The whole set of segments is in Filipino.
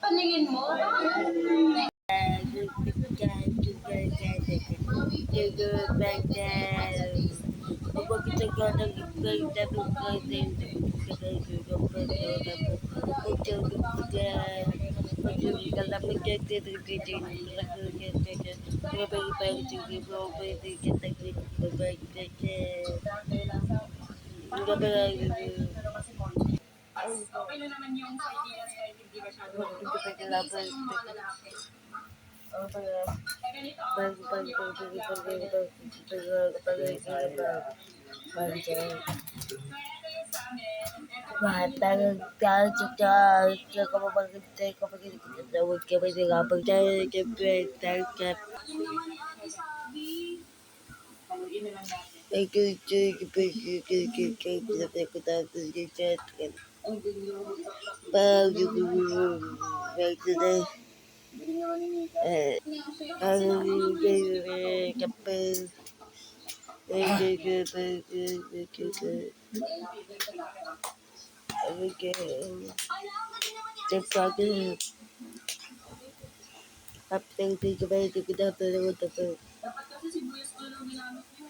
Paningin mo? Okay na naman yung kaibigan sa hindi masyado. Okay, isa yung mga lalaki. Ganito, yung naman ni Ate Sabi. Pagiging na lang natin. Dapat kasi sibuyas ko lang ginamit niyo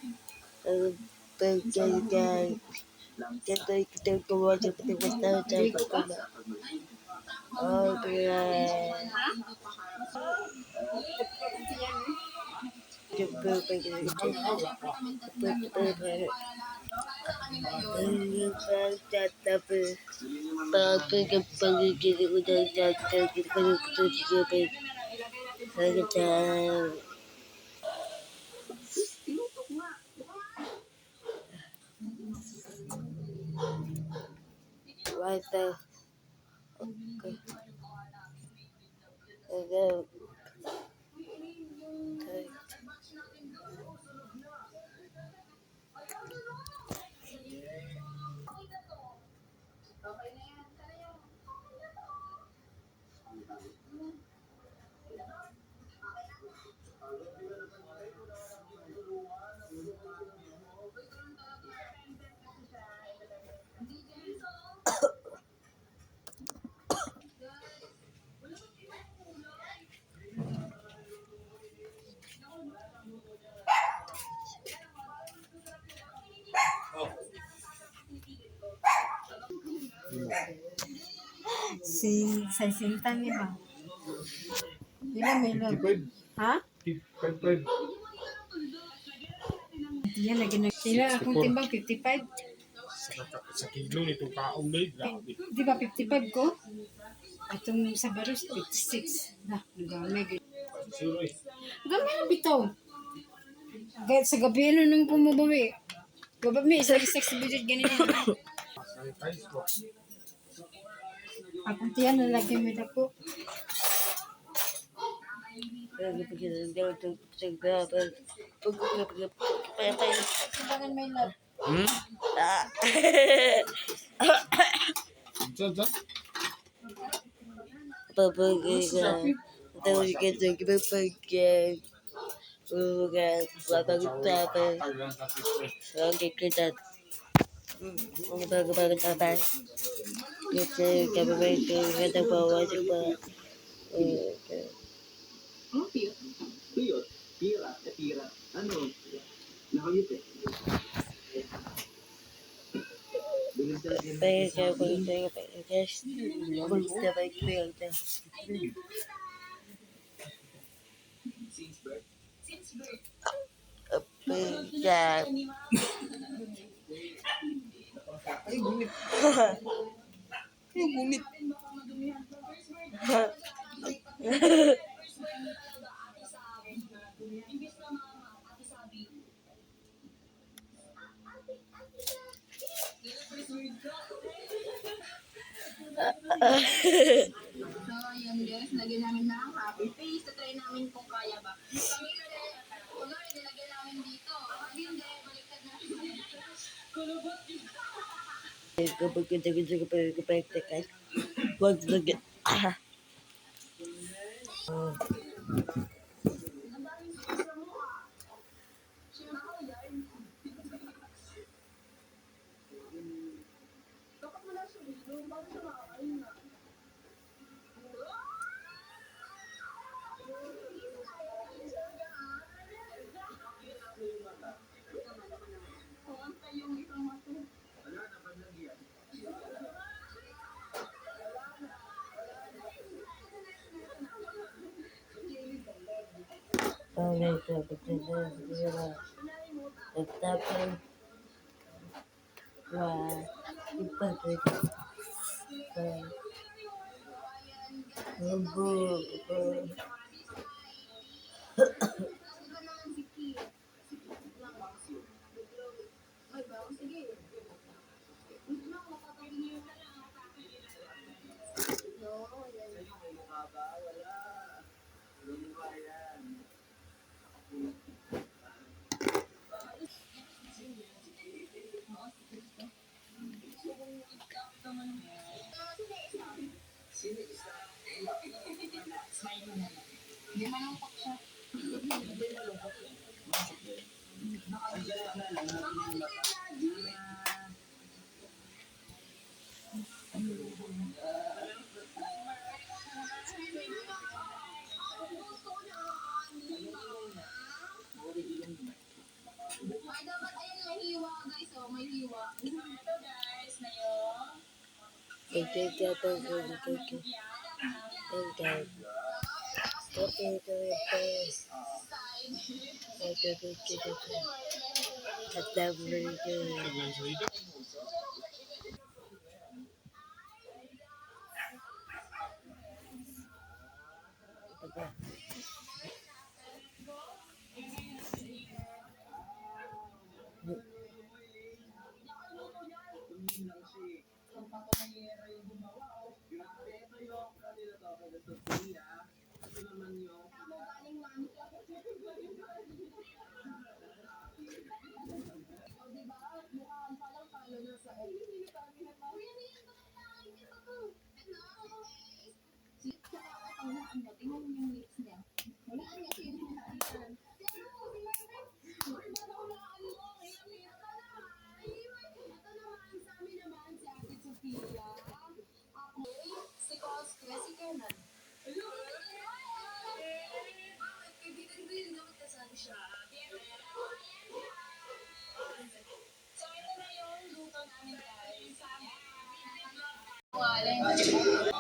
Sa sintan niya ba? Ilan may love? Ha? Yan, lagi na. Sila akong timbang 55. Sa kilo nito kaong na grabe. Di ba 55 ko? Atong sa baros, 56. Na, nagamay. Suroy. Gamay na bitaw. Sa gabi ano nung pumabawi. Gabi may isa-isa sa budget ganito. Sanitize ko. Akong tiyan na lagi may dako. Sabangan may love. Diyan. Ay, gunit. Ay, gunit. So, yun guys, lagyan namin ng happy face. Try namin kung kaya ba. Kami kasi, kung nilagyan namin dito. Pag hindi, baliktad namin. Kulubot yun. yung isang mato. Pagay sa pagkakasira. Tatapin. Ipagay. Rubo. Ay, ba? Sige. No, yan. Hindi malungkot siya. Ay, dapat ayan may hiwa guys, oh, may hiwa. Ito guys, na yung Tignan sa dito. si Cosque, si Kenan. Bakit? Kaibigan ko yun, dapat kasali siya. So, ito na yung luto namin guys. Wala.